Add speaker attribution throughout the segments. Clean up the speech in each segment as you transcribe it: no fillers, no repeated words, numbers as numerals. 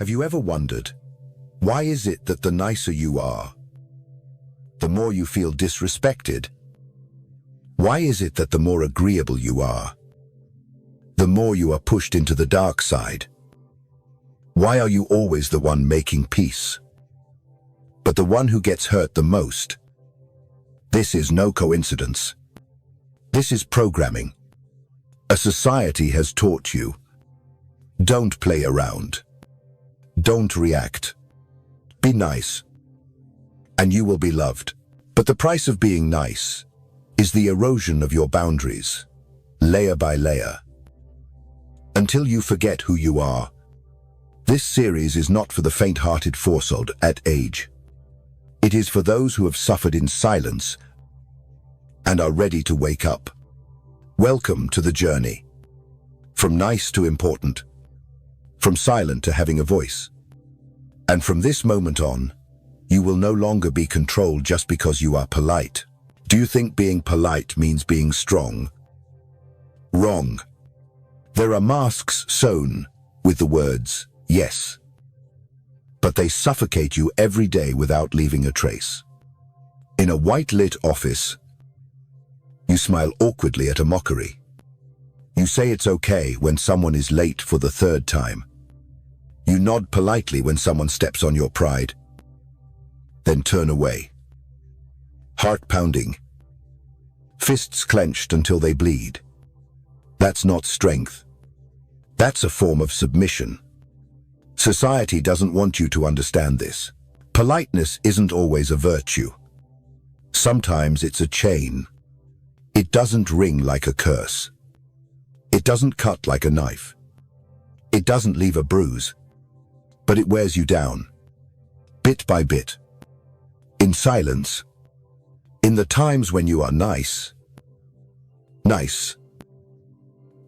Speaker 1: Have you ever wondered, why is it that the nicer you are, the more you feel disrespected? Why is it that the more agreeable you are, the more you are pushed into the dark side? Why are you always the one making peace, but the one who gets hurt the most? This is no coincidence. This is programming. A society has taught you, don't play around. Don't react. Be nice, and you will be loved. But the price of being nice is the erosion of your boundaries, layer by layer, until you forget who you are. This series is not for the faint-hearted forsold at age. It is for those who have suffered in silence and are ready to wake up. Welcome to the journey. From nice to important, from silent to having a voice. And from this moment on, you will no longer be controlled just because you are polite. Do you think being polite means being strong? Wrong. There are masks sewn with the words, yes. But they suffocate you every day without leaving a trace. In a white-lit office, you smile awkwardly at a mockery. You say it's okay when someone is late for the third time. You nod politely when someone steps on your pride, then turn away. Heart pounding, fists clenched until they bleed. That's not strength. That's a form of submission. Society doesn't want you to understand this. Politeness isn't always a virtue. Sometimes it's a chain. It doesn't ring like a curse. It doesn't cut like a knife. It doesn't leave a bruise, but it wears you down, bit by bit. In silence, in the times when you are nice,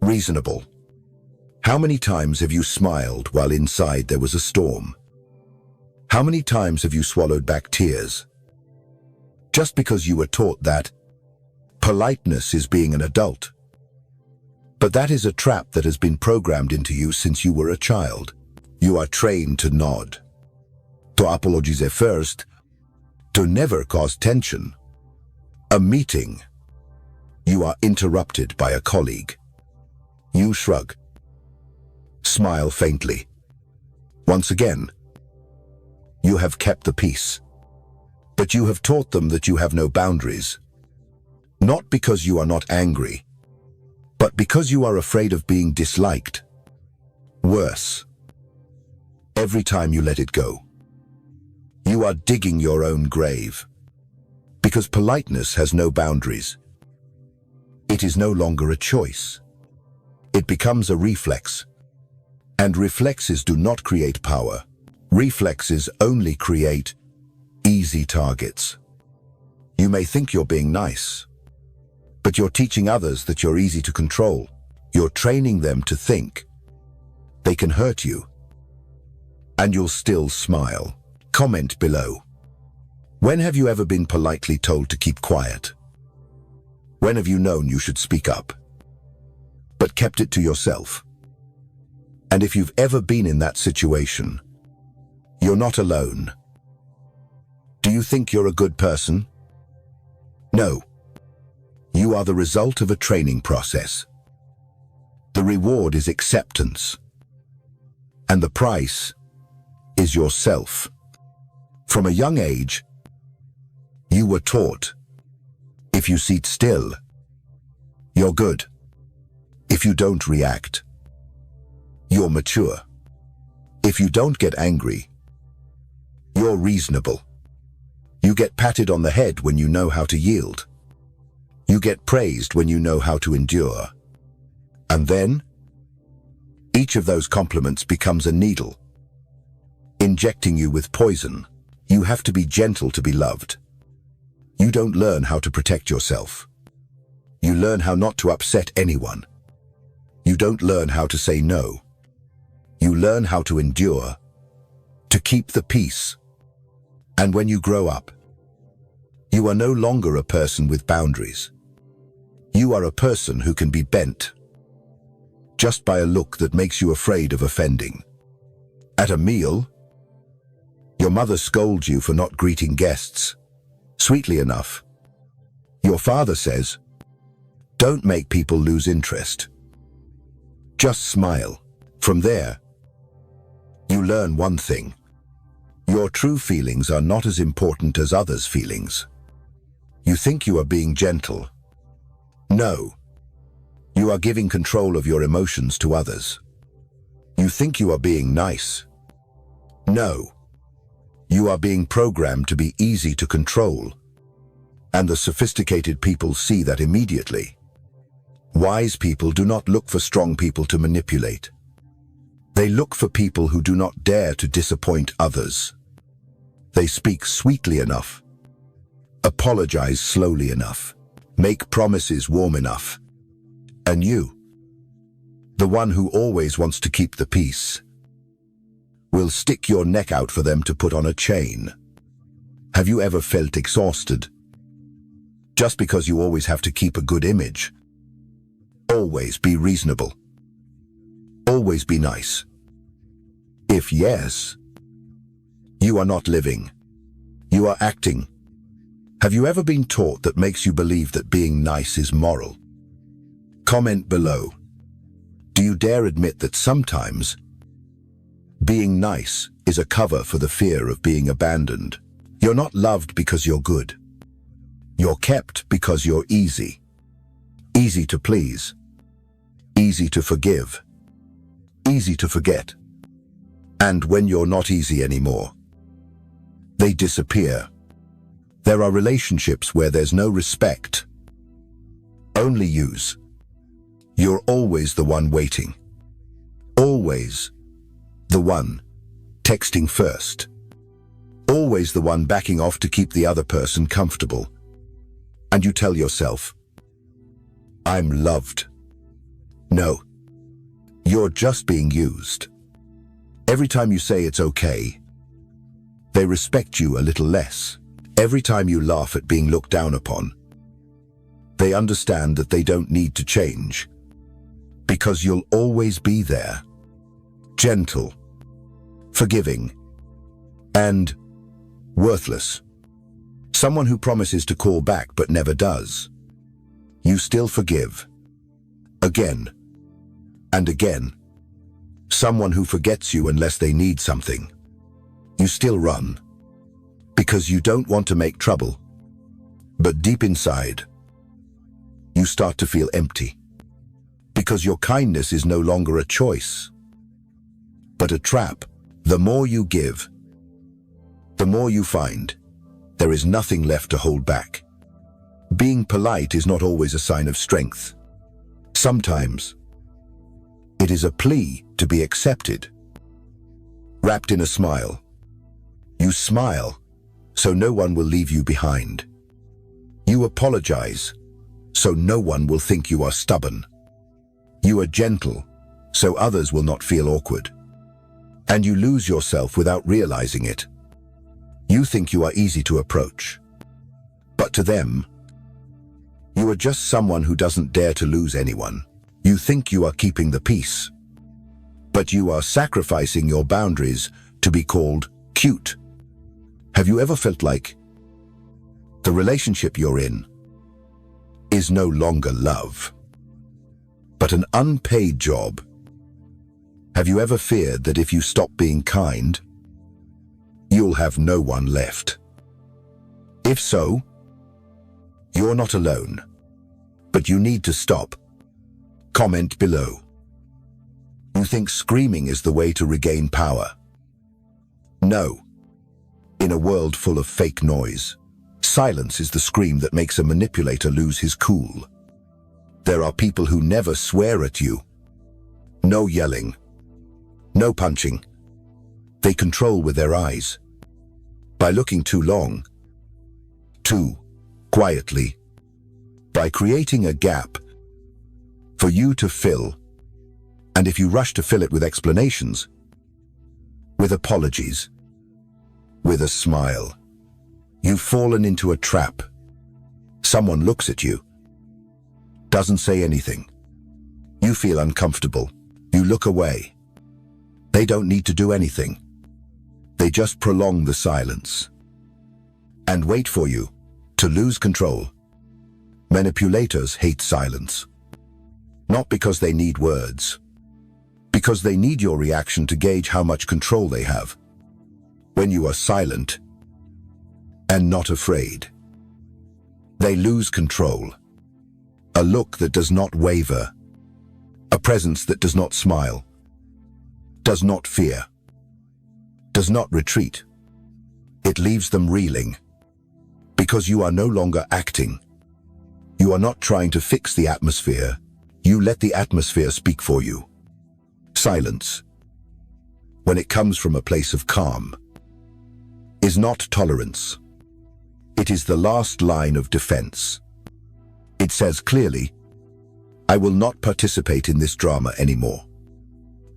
Speaker 1: reasonable. How many times have you smiled while inside there was a storm? How many times have you swallowed back tears? Just because you were taught that politeness is being an adult. But that is a trap that has been programmed into you since you were a child. You are trained to nod, to apologize first, to never cause tension. A meeting. You are interrupted by a colleague. You shrug, smile faintly. Once again, you have kept the peace. But you have taught them that you have no boundaries. Not because you are not angry, but because you are afraid of being disliked. Worse, every time you let it go, you are digging your own grave. Because politeness has no boundaries. It is no longer a choice. It becomes a reflex. And reflexes do not create power. Reflexes only create easy targets. You may think you're being nice, but you're teaching others that you're easy to control. You're training them to think they can hurt you, and you'll still smile. Comment below. When have you ever been politely told to keep quiet? When have you known you should speak up, but kept it to yourself? And if you've ever been in that situation, you're not alone. Do you think you're a good person? No. You are the result of a training process. The reward is acceptance. And the price is yourself. From a young age, you were taught, if you sit still, you're good. If you don't react, you're mature. If you don't get angry, you're reasonable. You get patted on the head when you know how to yield. You get praised when you know how to endure. And then, each of those compliments becomes a needle, injecting you with poison. You have to be gentle to be loved. You don't learn how to protect yourself. You learn how not to upset anyone. You don't learn how to say no. You learn how to endure, to keep the peace. And when you grow up, you are no longer a person with boundaries. You are a person who can be bent just by a look that makes you afraid of offending. At a meal, your mother scolds you for not greeting guests sweetly enough. Your father says, "Don't make people lose interest. Just smile." From there, you learn one thing. Your true feelings are not as important as others' feelings. You think you are being gentle. No. You are giving control of your emotions to others. You think you are being nice. No. You are being programmed to be easy to control. And the sophisticated people see that immediately. Wise people do not look for strong people to manipulate. They look for people who do not dare to disappoint others. They speak sweetly enough, apologize slowly enough, make promises warm enough. And you, the one who always wants to keep the peace, will stick your neck out for them to put on a chain. Have you ever felt exhausted? Just because you always have to keep a good image. Always be reasonable. Always be nice. If yes, you are not living. You are acting. Have you ever been taught that makes you believe that being nice is moral? Comment below. Do you dare admit that sometimes being nice is a cover for the fear of being abandoned? You're not loved because you're good. You're kept because you're easy. Easy to please. Easy to forgive. Easy to forget. And when you're not easy anymore, they disappear. There are relationships where there's no respect, only use. You're always the one waiting. Always the one texting first. Always the one backing off to keep the other person comfortable. And you tell yourself, "I'm loved." No, you're just being used. Every time you say it's okay, they respect you a little less. Every time you laugh at being looked down upon, they understand that they don't need to change, because you'll always be there, gentle, forgiving, and worthless. Someone who promises to call back but never does. You still forgive. Again and again. Someone who forgets you unless they need something. You still run. Because you don't want to make trouble. But deep inside, you start to feel empty. Because your kindness is no longer a choice, but a trap. The more you give, the more you find there is nothing left to hold back. Being polite is not always a sign of strength. Sometimes, it is a plea to be accepted. Wrapped in a smile. You smile, so no one will leave you behind. You apologize, so no one will think you are stubborn. You are gentle, so others will not feel awkward. And you lose yourself without realizing it. You think you are easy to approach. But to them, you are just someone who doesn't dare to lose anyone. You think you are keeping the peace, but you are sacrificing your boundaries to be called cute. Have you ever felt like the relationship you're in is no longer love, but an unpaid job? Have you ever feared that if you stop being kind, you'll have no one left? If so, you're not alone, but you need to stop. Comment below. You think screaming is the way to regain power? No. In a world full of fake noise, silence is the scream that makes a manipulator lose his cool. There are people who never swear at you. No yelling. No punching. They control with their eyes. By looking too long. Too quietly. By creating a gap for you to fill. And if you rush to fill it with explanations, with apologies, with a smile, you've fallen into a trap. Someone looks at you, doesn't say anything. You feel uncomfortable. You look away. They don't need to do anything. They just prolong the silence and wait for you to lose control. Manipulators hate silence, not because they need words, because they need your reaction to gauge how much control they have. When you are silent and not afraid, they lose control. A look that does not waver, a presence that does not smile, does not fear, does not retreat. It leaves them reeling, because you are no longer acting. You are not trying to fix the atmosphere. You let the atmosphere speak for you. Silence, when it comes from a place of calm, is not tolerance. It is the last line of defense. It says clearly, I will not participate in this drama anymore.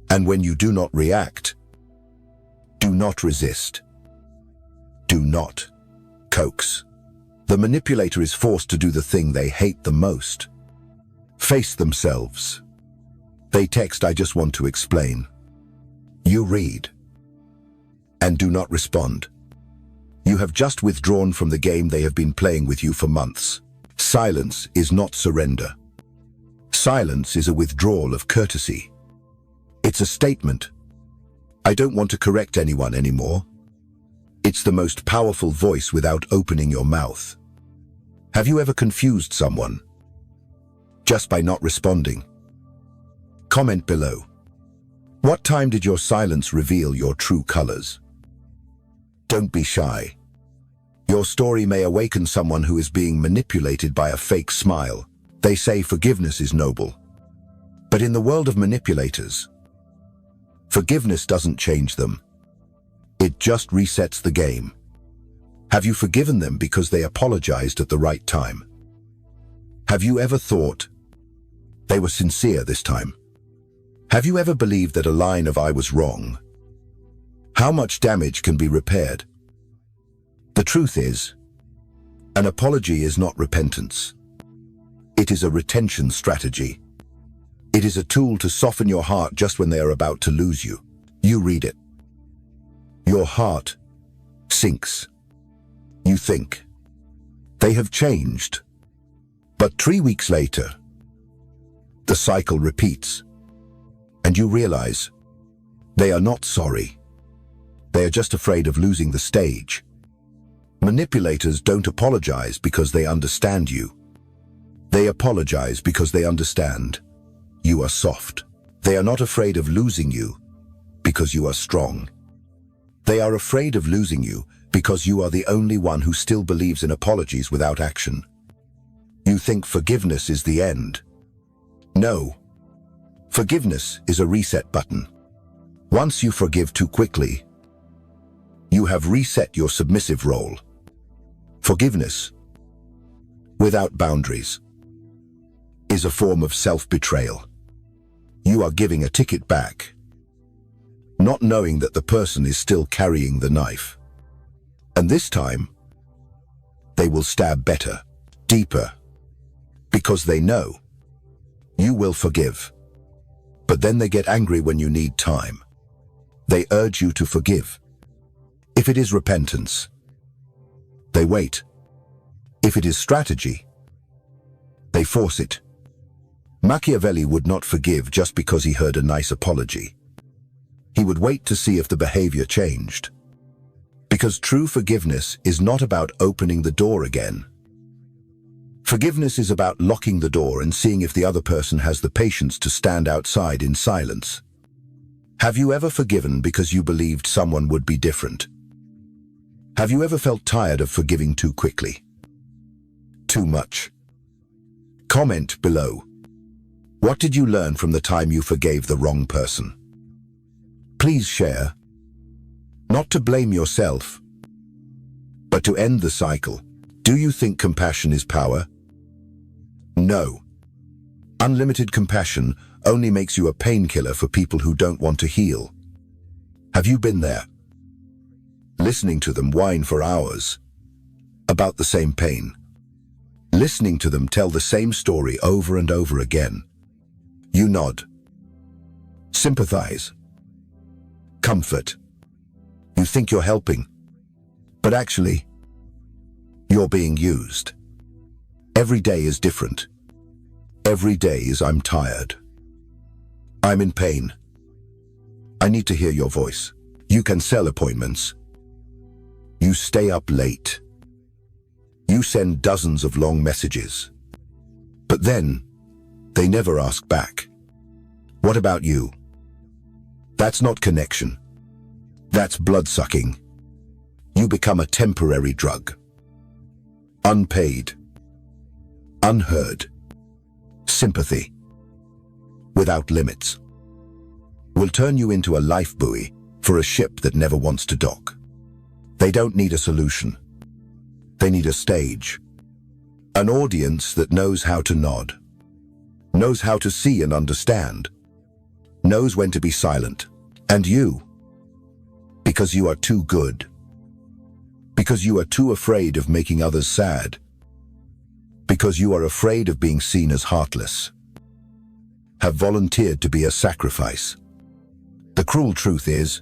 Speaker 1: And when you do not react, do not resist. Do not coax. The manipulator is forced to do the thing they hate the most. Face themselves. They text, I just want to explain. You read and do not respond. You have just withdrawn from the game they have been playing with you for months. Silence is not surrender. Silence is a withdrawal of courtesy. It's a statement. I don't want to correct anyone anymore. It's the most powerful voice without opening your mouth. Have you ever confused someone just by not responding? Comment below. What time did your silence reveal your true colors? Don't be shy. Your story may awaken someone who is being manipulated by a fake smile. They say forgiveness is noble. But in the world of manipulators, forgiveness doesn't change them. It just resets the game. Have you forgiven them because they apologized at the right time? Have you ever thought they were sincere this time? Have you ever believed that a line of I was wrong? How much damage can be repaired? The truth is, an apology is not repentance. It is a retention strategy. It is a tool to soften your heart just when they are about to lose you. You read it. Your heart sinks. You think, they have changed. But 3 weeks later, the cycle repeats. And you realize, they are not sorry. They are just afraid of losing the stage. Manipulators don't apologize because they understand you. They apologize because they understand you are soft. They are not afraid of losing you because you are strong. They are afraid of losing you because you are the only one who still believes in apologies without action. You think forgiveness is the end. No. Forgiveness is a reset button. Once you forgive too quickly, you have reset your submissive role. Forgiveness, without boundaries, is a form of self-betrayal. You are giving a ticket back, not knowing that the person is still carrying the knife. And this time, they will stab better, deeper, because they know you will forgive. But then they get angry when you need time. They urge you to forgive. If it is repentance, they wait. If it is strategy, they force it. Machiavelli would not forgive just because he heard a nice apology. He would wait to see if the behavior changed. Because true forgiveness is not about opening the door again. Forgiveness is about locking the door and seeing if the other person has the patience to stand outside in silence. Have you ever forgiven because you believed someone would be different? Have you ever felt tired of forgiving too quickly? Too much? Comment below. What did you learn from the time you forgave the wrong person? Please share. Not to blame yourself, but to end the cycle. Do you think compassion is power? No. Unlimited compassion only makes you a painkiller for people who don't want to heal. Have you been there? Listening to them whine for hours about the same pain. Listening to them tell the same story over and over again. You nod. Sympathize. comfort. You think you're helping, but actually, you're being used. Every day is different. Every day is I'm tired. I'm in pain. I need to hear your voice. You can sell appointments. You stay up late. You send dozens of long messages. But then, they never ask back. What about you? That's not connection. That's blood-sucking. You become a temporary drug. Unpaid. Unheard. Sympathy. Without limits. Will turn you into a life buoy for a ship that never wants to dock. They don't need a solution. They need a stage. An audience that knows how to nod. Knows how to see and understand. Knows when to be silent. And you. Because you are too good. Because you are too afraid of making others sad. Because you are afraid of being seen as heartless. Have volunteered to be a sacrifice. The cruel truth is,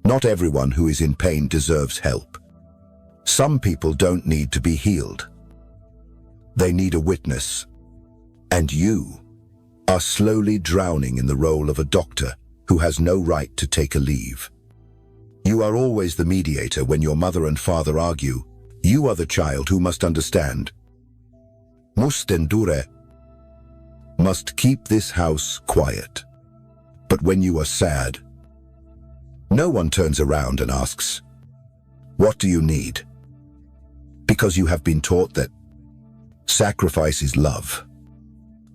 Speaker 1: not everyone who is in pain deserves help. Some people don't need to be healed. They need a witness. And you are slowly drowning in the role of a doctor who has no right to take a leave. You are always the mediator when your mother and father argue. You are the child who must understand. Must endure. Must keep this house quiet. But when you are sad, no one turns around and asks, what do you need? Because you have been taught that sacrifice is love.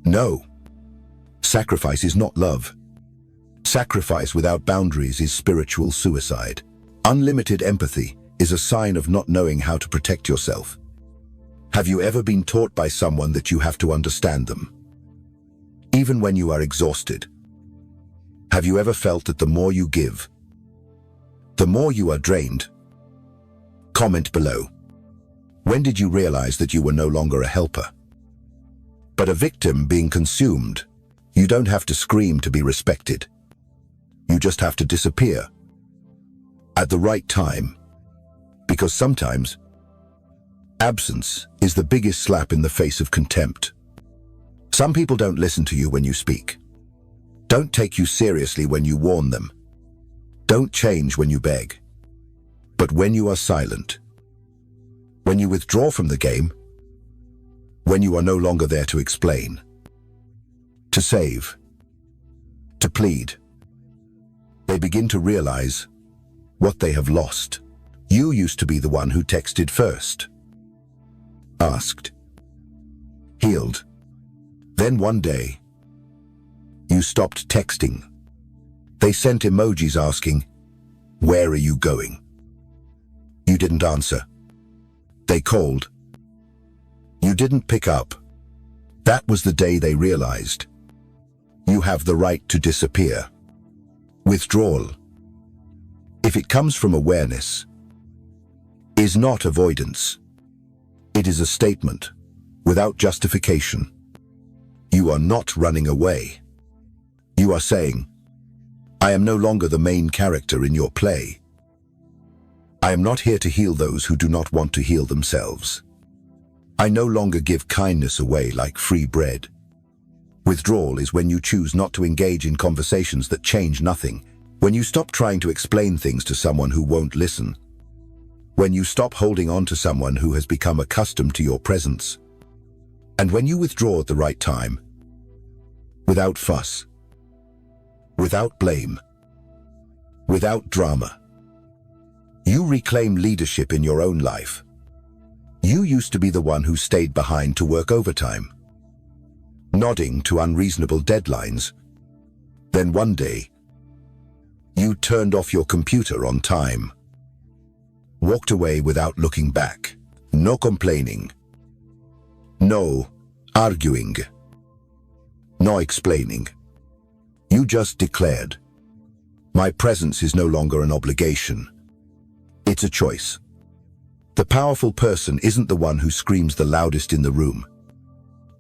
Speaker 1: No, sacrifice is not love. Sacrifice without boundaries is spiritual suicide. Unlimited empathy is a sign of not knowing how to protect yourself. Have you ever been taught by someone that you have to understand them? Even when you are exhausted. Have you ever felt that the more you give, the more you are drained? Comment below. When did you realize that you were no longer a helper, but a victim being consumed? You don't have to scream to be respected. You just have to disappear at the right time, because sometimes absence is the biggest slap in the face of contempt. Some people don't listen to you when you speak. Don't take you seriously when you warn them. Don't change when you beg. But when you are silent, when you withdraw from the game, when you are no longer there to explain, to save, to plead, they begin to realize what they have lost. You used to be the one who texted first, asked, healed. Then one day, you stopped texting. They sent emojis asking, where are you going? You didn't answer. They called. You didn't pick up. That was the day they realized. You have the right to disappear. Withdrawal, if it comes from awareness, is not avoidance. It is a statement, without justification. You are not running away. You are saying, I am no longer the main character in your play. I am not here to heal those who do not want to heal themselves. I no longer give kindness away like free bread. Withdrawal is when you choose not to engage in conversations that change nothing, when you stop trying to explain things to someone who won't listen, when you stop holding on to someone who has become accustomed to your presence, and when you withdraw at the right time, without fuss, without blame, without drama. You reclaim leadership in your own life. You used to be the one who stayed behind to work overtime, nodding to unreasonable deadlines. Then one day, you turned off your computer on time, walked away without looking back. No complaining, no arguing, no explaining. You just declared, my presence is no longer an obligation. It's a choice. The powerful person isn't the one who screams the loudest in the room.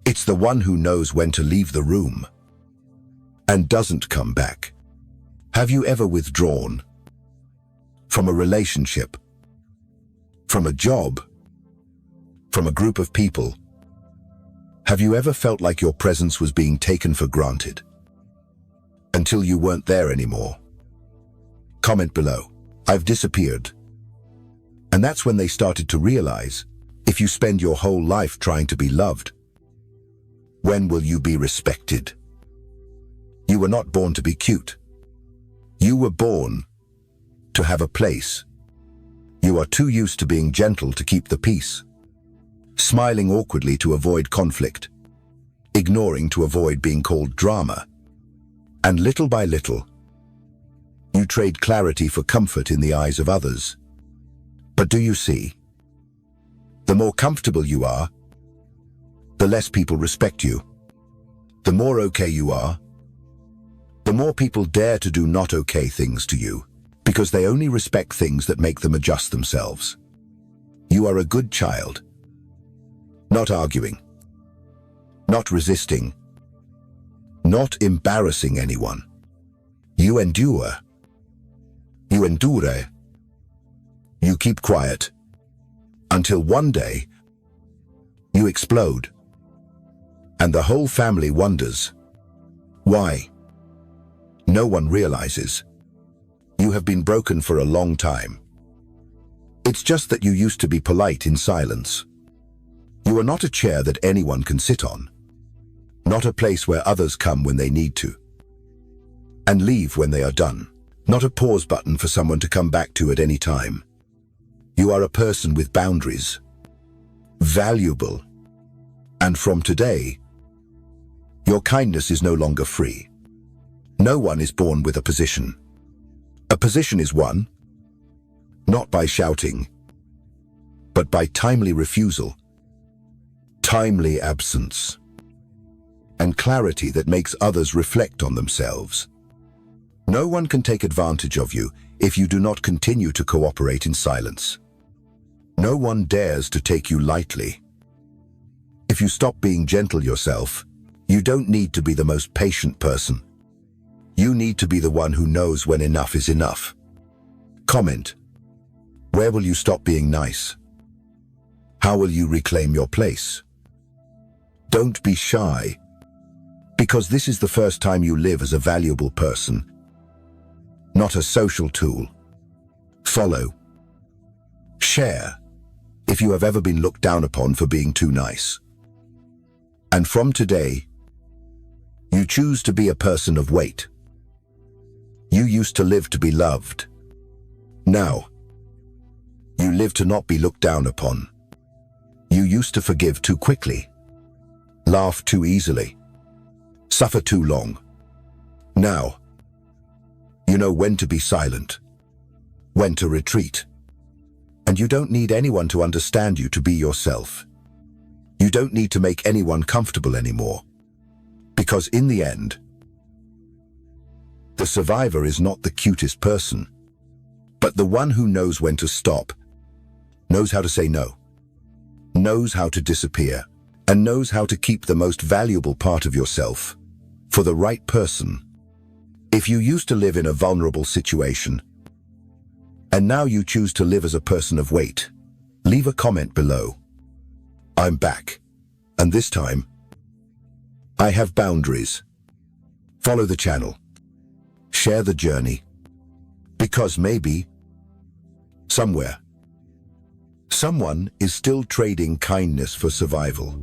Speaker 1: It's the one who knows when to leave the room and doesn't come back. Have you ever withdrawn from a relationship, from a job, from a group of people? Have you ever felt like your presence was being taken for granted until you weren't there anymore? Comment below. I've disappeared. And that's when they started to realize, if you spend your whole life trying to be loved, when will you be respected? You were not born to be cute. You were born to have a place. You are too used to being gentle to keep the peace, smiling awkwardly to avoid conflict, ignoring to avoid being called drama. And little by little, you trade clarity for comfort in the eyes of others. But do you see? The more comfortable you are, the less people respect you. The more okay you are, the more people dare to do not okay things to you, because they only respect things that make them adjust themselves. You are a good child. Not arguing, not resisting, not embarrassing anyone. You endure. You endure. You keep quiet until one day you explode. And the whole family wonders why. No one realizes you have been broken for a long time. It's just that you used to be polite in silence. You are not a chair that anyone can sit on, not a place where others come when they need to and leave when they are done, not a pause button for someone to come back to at any time. You are a person with boundaries, valuable, and from today, your kindness is no longer free. No one is born with a position. A position is won, not by shouting, but by timely refusal, timely absence, and clarity that makes others reflect on themselves. No one can take advantage of you if you do not continue to cooperate in silence. No one dares to take you lightly. If you stop being gentle yourself, you don't need to be the most patient person. You need to be the one who knows when enough is enough. Comment. Where will you stop being nice? How will you reclaim your place? Don't be shy, because this is the first time you live as a valuable person, not a social tool. Follow. Share if you have ever been looked down upon for being too nice. And from today, you choose to be a person of weight. You used to live to be loved. Now, you live to not be looked down upon. You used to forgive too quickly, laugh too easily, suffer too long. Now, you know when to be silent, when to retreat. And you don't need anyone to understand you to be yourself. You don't need to make anyone comfortable anymore. Because in the end, the survivor is not the cutest person, but the one who knows when to stop, knows how to say no, knows how to disappear, and knows how to keep the most valuable part of yourself for the right person. If you used to live in a vulnerable situation, and now you choose to live as a person of weight, leave a comment below. I'm back, and this time, I have boundaries. Follow the channel. Share the journey. Because maybe, somewhere, someone is still trading kindness for survival.